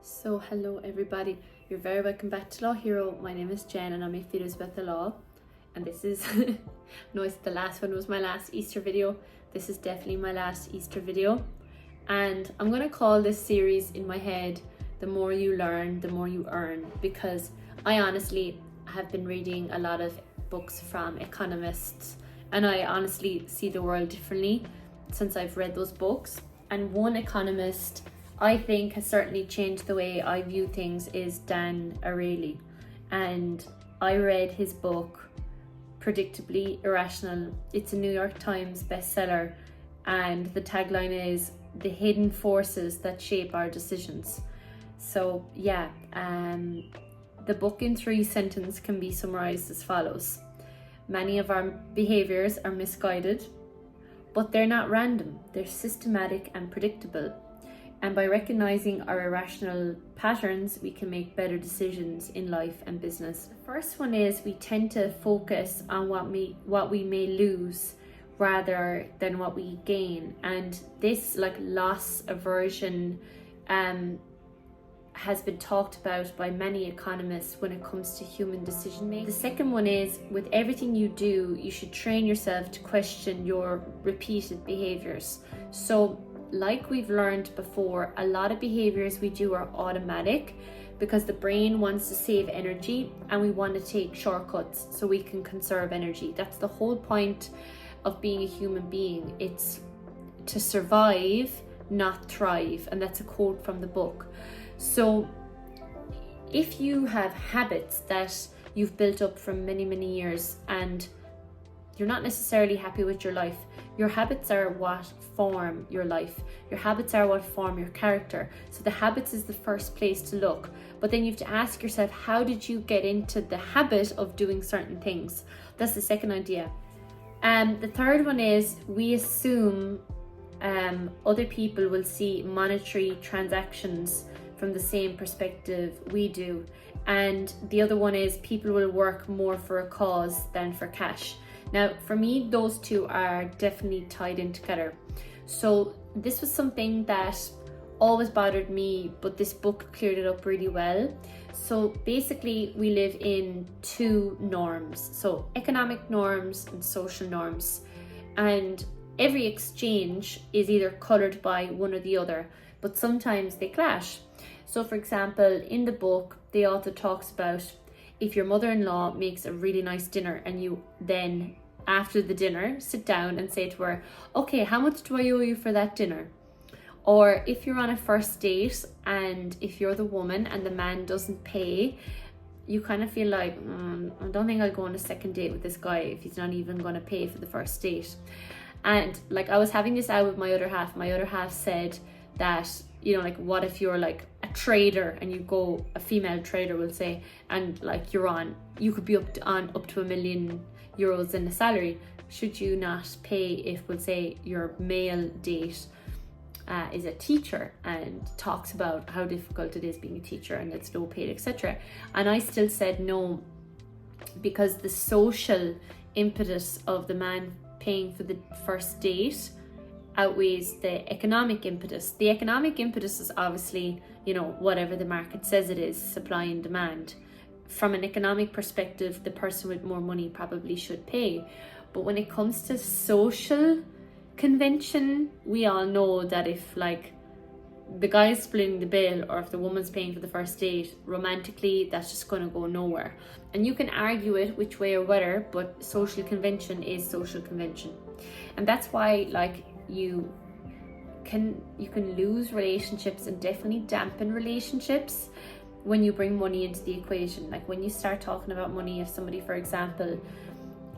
So hello everybody, you're very welcome back to Law Hero. My name is Jen and I'm a videos about the law, and this is no, the last one was my last Easter video. This is definitely my last Easter video, and I'm gonna call this series in my head the more you learn, the more you earn, because I honestly have been reading a lot of books from economists, and I honestly see the world differently since I've read those books. And one economist I think has certainly changed the way I view things is Dan Aerily. And I read his book, Predictably Irrational. It's a New York Times bestseller, and the tagline is "The hidden forces that shape our decisions." So yeah, the book in 3 sentences can be summarized as follows. Many of our behaviors are misguided, but they're not random. They're systematic and predictable. And by recognizing our irrational patterns, we can make better decisions in life and business. The first one is we tend to focus on what we may lose rather than what we gain. And this loss aversion has been talked about by many economists when it comes to human decision making. The second one is with everything you do, you should train yourself to question your repeated behaviors. So like we've learned before, a lot of behaviors we do are automatic because the brain wants to save energy and we want to take shortcuts so we can conserve energy. That's the whole point of being a human being. It's to survive, not thrive. And that's a quote from the book. So if you have habits that you've built up from many years and you're not necessarily happy with your life, your habits are what form your life. Your habits are what form your character. So the habits is the first place to look. But then you have to ask yourself, how did you get into the habit of doing certain things? That's the second idea. The third one is we assume other people will see monetary transactions from the same perspective we do. And the other one is people will work more for a cause than for cash. Now, for me, those two are definitely tied in together. So this was something that always bothered me, but this book cleared it up really well. So basically, we live in 2 norms. So economic norms and social norms. And every exchange is either colored by one or the other, but sometimes they clash. So for example, in the book, the author talks about if your mother-in-law makes a really nice dinner and you then after the dinner sit down and say to her, okay, how much do I owe you for that dinner? Or if you're on a first date and if you're the woman and the man doesn't pay, you kind of feel like, I don't think I'll go on a second date with this guy if he's not even going to pay for the first date. And I was having this out with my other half. My other half said that, what if you're a trader and you go, a female trader will say, and you could be up to €1 million in a salary. Should you not pay if, we'll say, your male date is a teacher and talks about how difficult it is being a teacher and it's low paid, etc. And I still said no, because the social impetus of the man paying for the first date outweighs the economic impetus. The economic impetus is obviously, whatever the market says it is, supply and demand. From an economic perspective, the person with more money probably should pay. But when it comes to social convention, we all know that if the guy is splitting the bill or if the woman's paying for the first date, romantically, that's just going to go nowhere. And you can argue it which way or whether, but social convention is social convention. And that's why you can lose relationships and definitely dampen relationships when you bring money into the equation. When you start talking about money, if somebody, for example,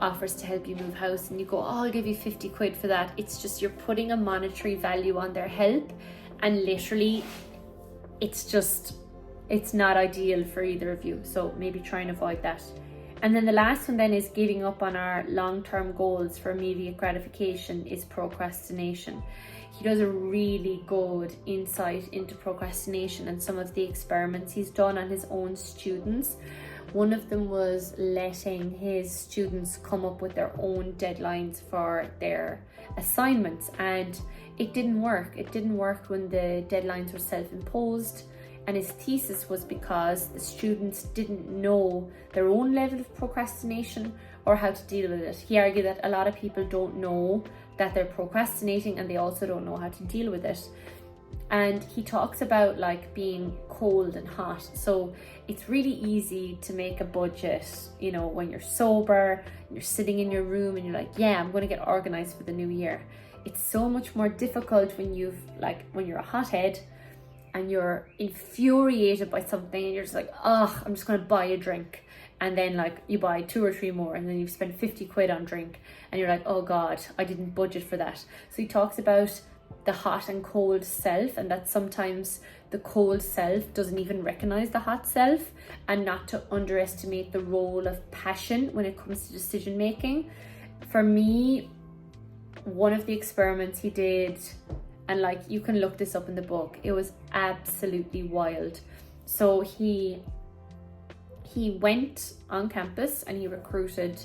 offers to help you move house and you go, I'll give you 50 quid for that, it's just you're putting a monetary value on their help, and literally it's not ideal for either of you. So maybe try and avoid that. And then the last one then is giving up on our long-term goals for immediate gratification is procrastination. He does a really good insight into procrastination and some of the experiments he's done on his own students. One of them was letting his students come up with their own deadlines for their assignments, and it didn't work. It didn't work when the deadlines were self-imposed. And his thesis was because the students didn't know their own level of procrastination or how to deal with it. He argued that a lot of people don't know that they're procrastinating, and they also don't know how to deal with it. And he talks about like being cold and hot. So it's really easy to make a budget, you know, when you're sober, you're sitting in your room and you're like, yeah, I'm going to get organized for the new year. It's so much more difficult when when you're a hothead and you're infuriated by something and you're just like, oh, I'm just going to buy a drink. And then like you buy 2 or 3 more, and then you've spent 50 quid on drink and you're like, oh God, I didn't budget for that. So he talks about the hot and cold self, and that sometimes the cold self doesn't even recognize the hot self, and not to underestimate the role of passion when it comes to decision making. For me, one of the experiments he did, and like you can look this up in the book, it was absolutely wild. So he went on campus and he recruited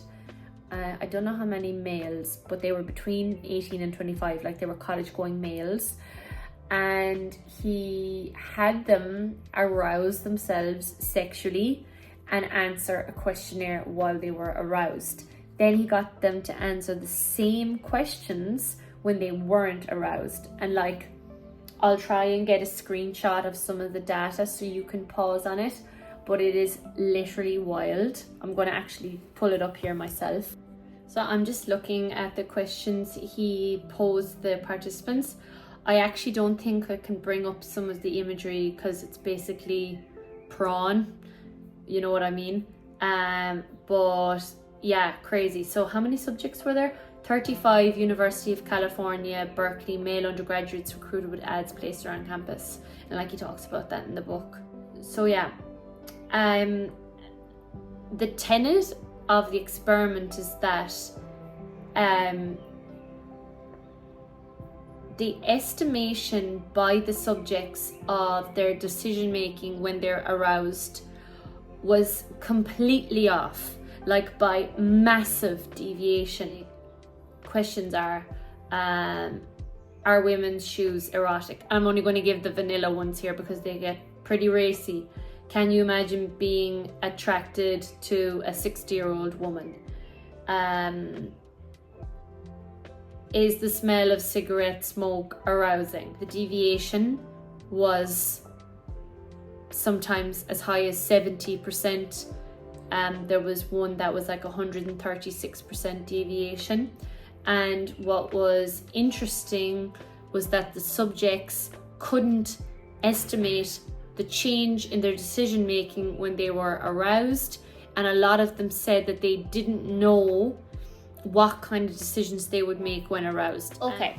I don't know how many males, but they were between 18 and 25, like they were college going males, and he had them arouse themselves sexually and answer a questionnaire while they were aroused. Then he got them to answer the same questions when they weren't aroused. And like, I'll try and get a screenshot of some of the data so you can pause on it, but it is literally wild. I'm going to actually pull it up here myself. So I'm just looking at the questions he posed the participants. I actually don't think I can bring up some of the imagery because it's basically prawn, you know what I mean? But yeah, crazy. So how many subjects were there? 35 University of California, Berkeley male undergraduates recruited with ads placed around campus. And like he talks about that in the book. So yeah, the tenet of the experiment is that the estimation by the subjects of their decision making when they're aroused was completely off, like by massive deviation. Questions are women's shoes erotic? I'm only going to give the vanilla ones here because they get pretty racy. Can you imagine being attracted to a 60-year-old woman? Is the smell of cigarette smoke arousing? The deviation was sometimes as high as 70%. There was one that was like 136% deviation. And what was interesting was that the subjects couldn't estimate the change in their decision making when they were aroused, and a lot of them said that they didn't know what kind of decisions they would make when aroused. Okay,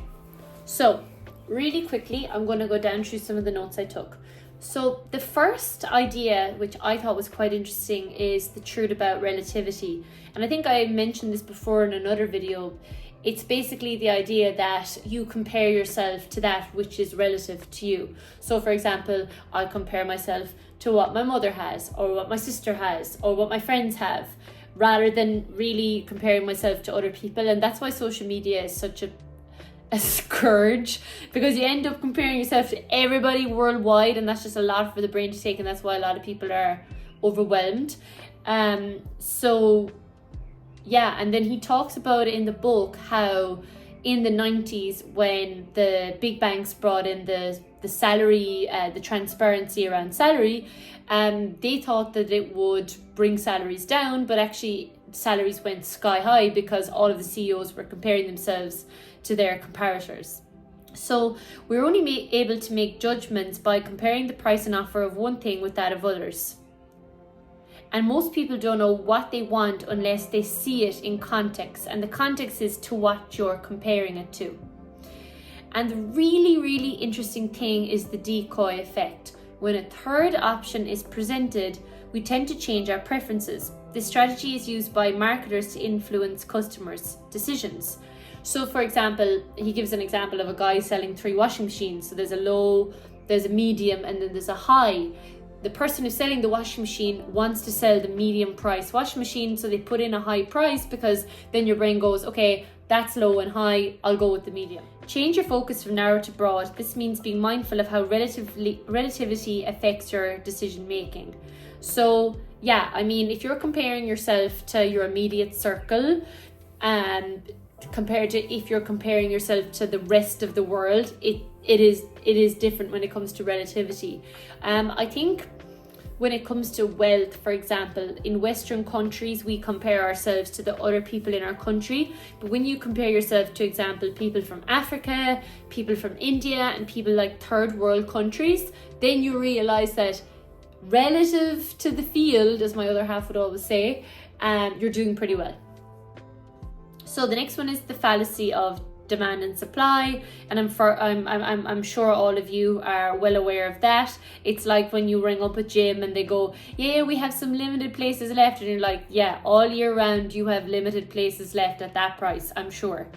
so really quickly I'm going to go down through some of the notes I took. So the first idea, which I thought was quite interesting, is the truth about relativity. And I think I mentioned this before in another video. It's basically the idea that you compare yourself to that which is relative to you. So for example, I compare myself to what my mother has, or what my sister has, or what my friends have, rather than really comparing myself to other people. And that's why social media is such a scourge, because you end up comparing yourself to everybody worldwide, and that's just a lot for the brain to take, and that's why a lot of people are overwhelmed. So yeah, and then he talks about it in the book how in the 90s, when the big banks brought in the salary, the transparency around salary, they thought that it would bring salaries down, but actually salaries went sky high because all of the CEOs were comparing themselves to their comparators. So we're only able to make judgments by comparing the price and offer of one thing with that of others. And most people don't know what they want unless they see it in context. And the context is to what you're comparing it to. And the really, really interesting thing is the decoy effect. When a third option is presented, we tend to change our preferences. This strategy is used by marketers to influence customers' decisions. So for example, he gives an example of a guy selling 3 washing machines. So there's a low, there's a medium, and then there's a high. The person who's selling the washing machine wants to sell the medium price washing machine, so they put in a high price because then your brain goes, okay, that's low and high, I'll go with the medium. Change your focus from narrow to broad. This means being mindful of how relativity affects your decision making. So yeah, I mean, if you're comparing yourself to your immediate circle, compared to if you're comparing yourself to the rest of the world, it is different when it comes to relativity. I think when it comes to wealth, for example, in Western countries, we compare ourselves to the other people in our country. But when you compare yourself to, example, people from Africa, people from India, and people like third world countries, then you realize that relative to the field, as my other half would always say, you're doing pretty well. So the next one is the fallacy of demand and supply, and I'm sure all of you are well aware of that. It's like when you ring up a gym and they go, yeah, we have some limited places left, and you're like, yeah, all year round you have limited places left at that price, I'm sure.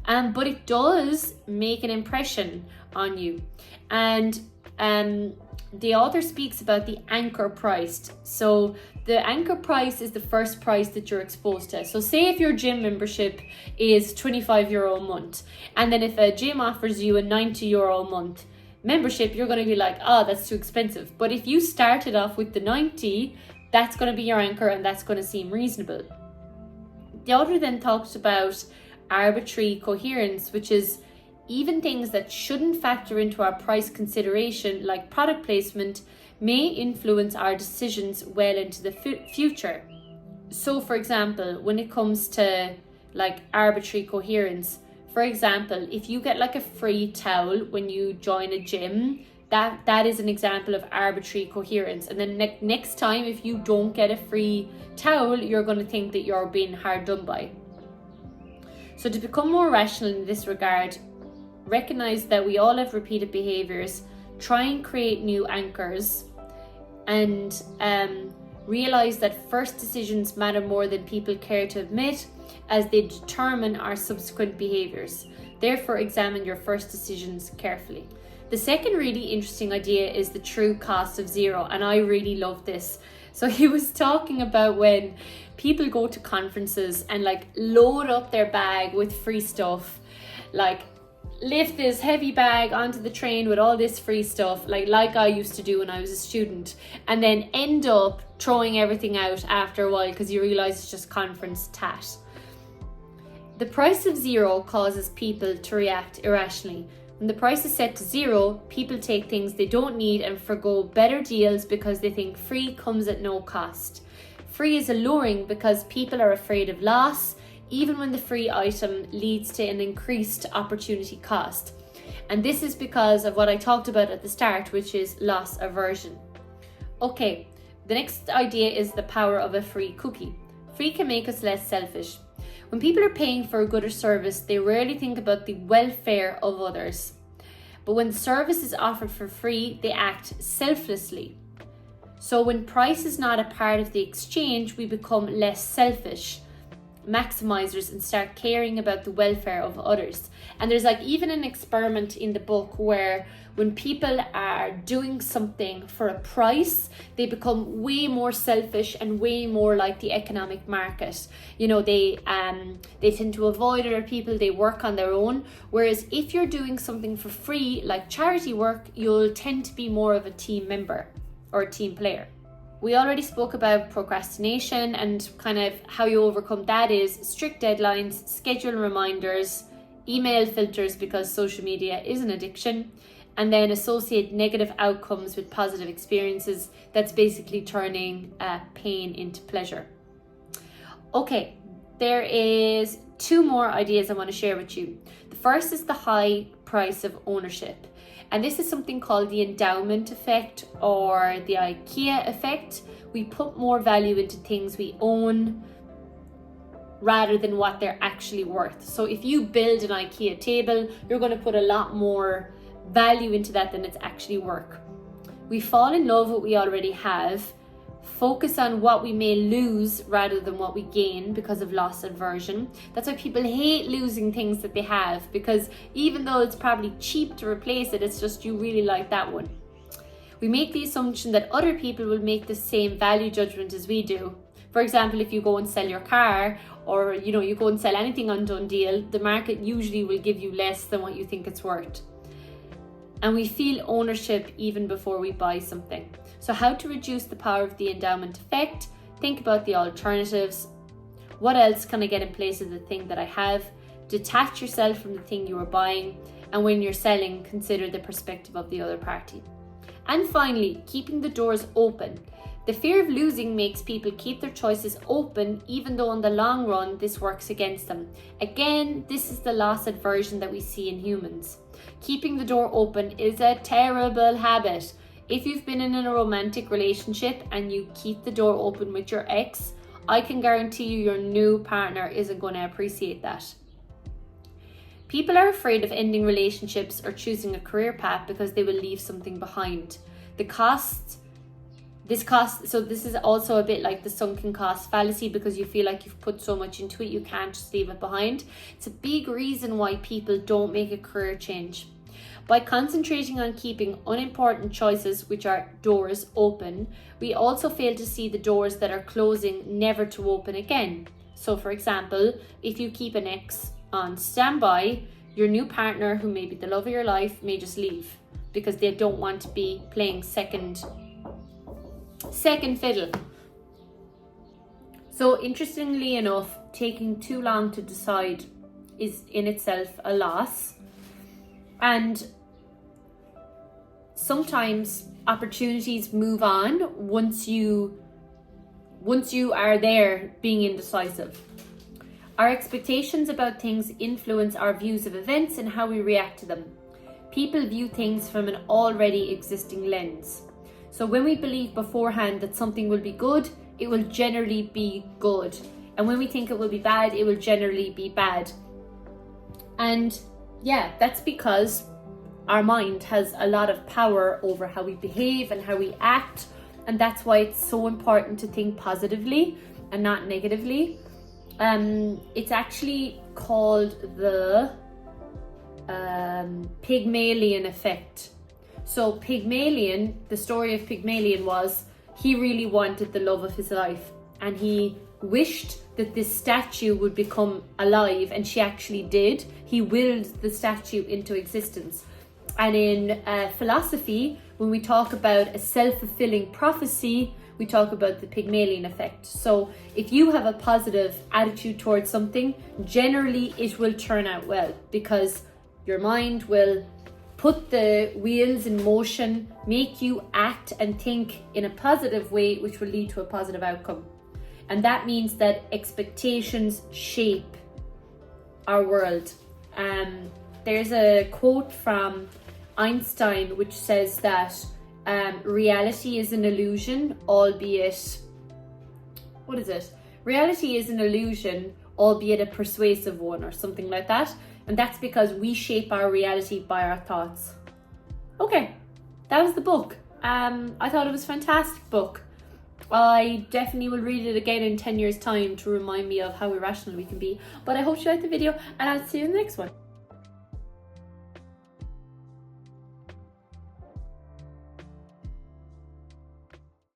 But it does make an impression on you. And the author speaks about the anchor price. So the anchor price is the first price that you're exposed to. So say if your gym membership is €25 a month, and then if a gym offers you a €90 a month membership, you're going to be like, oh, that's too expensive. But if you started off with the 90, that's going to be your anchor, and that's going to seem reasonable. The author then talks about arbitrary coherence, which is even things that shouldn't factor into our price consideration, like product placement, may influence our decisions well into the future. So for example, when it comes to like arbitrary coherence, for example, if you get like a free towel when you join a gym, that is an example of arbitrary coherence. And then next time, if you don't get a free towel, you're going to think that you're being hard done by. So to become more rational in this regard, recognize that we all have repeated behaviors, try and create new anchors, and realize that first decisions matter more than people care to admit, as they determine our subsequent behaviors. Therefore, examine your first decisions carefully. The second really interesting idea is the true cost of zero, and I really love this. So he was talking about when people go to conferences and like load up their bag with free stuff, like lift this heavy bag onto the train with all this free stuff, like I used to do when I was a student, and then end up throwing everything out after a while because you realize it's just conference tat. The price of zero causes people to react irrationally. When the price is set to zero, people take things they don't need and forgo better deals because they think free comes at no cost. Free is alluring because people are afraid of loss, even when the free item leads to an increased opportunity cost. And this is because of what I talked about at the start, which is loss aversion. Okay, the next idea is the power of a free cookie. Free can make us less selfish. When people are paying for a good or service, they rarely think about the welfare of others. But when the service is offered for free, they act selflessly. So when price is not a part of the exchange, we become less selfish, maximizers, and start caring about the welfare of others. And there's like even an experiment in the book where when people are doing something for a price, they become way more selfish and way more like the economic market. You know, they tend to avoid other people, they work on their own. Whereas if you're doing something for free, like charity work, you'll tend to be more of a team member or a team player. We already spoke about procrastination, and kind of how you overcome that is strict deadlines, schedule reminders, email filters because social media is an addiction, and then associate negative outcomes with positive experiences. That's basically turning pain into pleasure. Okay, there is 2 more ideas I want to share with you. The first is the high price of ownership. And this is something called the endowment effect or the IKEA effect. We put more value into things we own rather than what they're actually worth. So if you build an IKEA table, you're going to put a lot more value into that than it's actually worth. We fall in love with what we already have, focus on what we may lose rather than what we gain because of loss aversion. That's why people hate losing things that they have, because even though it's probably cheap to replace it, it's just you really like that one. We make the assumption that other people will make the same value judgment as we do. For example, if you go and sell your car, or you go and sell anything on Done Deal, the market usually will give you less than what you think it's worth. And we feel ownership even before we buy something. So how to reduce the power of the endowment effect? Think about the alternatives. What else can I get in place of the thing that I have? Detach yourself from the thing you are buying. And when you're selling, consider the perspective of the other party. And finally, keeping the doors open. The fear of losing makes people keep their choices open, even though in the long run, this works against them. Again, this is the loss aversion that we see in humans. Keeping the door open is a terrible habit. If you've been in a romantic relationship and you keep the door open with your ex, I can guarantee you your new partner isn't going to appreciate that. People are afraid of ending relationships or choosing a career path because they will leave something behind. So this is also a bit like the sunken cost fallacy, because you feel like you've put so much into it, you can't just leave it behind. It's a big reason why people don't make a career change. By concentrating on keeping unimportant choices, which are doors, open, we also fail to see the doors that are closing, never to open again. So for example, if you keep an ex on standby, your new partner, who may be the love of your life, may just leave because they don't want to be playing second fiddle. So interestingly enough, taking too long to decide is in itself a loss. And sometimes opportunities move on once you are there being indecisive. Our expectations about things influence our views of events and how we react to them. People view things from an already existing lens. So when we believe beforehand that something will be good, it will generally be good. And when we think it will be bad, it will generally be bad. And yeah, that's because our mind has a lot of power over how we behave and how we act. And that's why it's so important to think positively and not negatively. It's actually called the Pygmalion effect. So Pygmalion, the story of Pygmalion was, he really wanted the love of his life, and he wished that this statue would become alive, and she actually did. He willed the statue into existence. And in philosophy, when we talk about a self-fulfilling prophecy, we talk about the Pygmalion effect. So if you have a positive attitude towards something, generally it will turn out well, because your mind will put the wheels in motion, make you act and think in a positive way, which will lead to a positive outcome. And that means that expectations shape our world. There's a quote from Einstein which says that reality is an illusion, albeit, Reality is an illusion, albeit a persuasive one, or something like that. And that's because we shape our reality by our thoughts. Okay, that was the book. I thought it was a fantastic book. I definitely will read it again in 10 years' time to remind me of how irrational we can be. But I hope you liked the video, and I'll see you in the next one.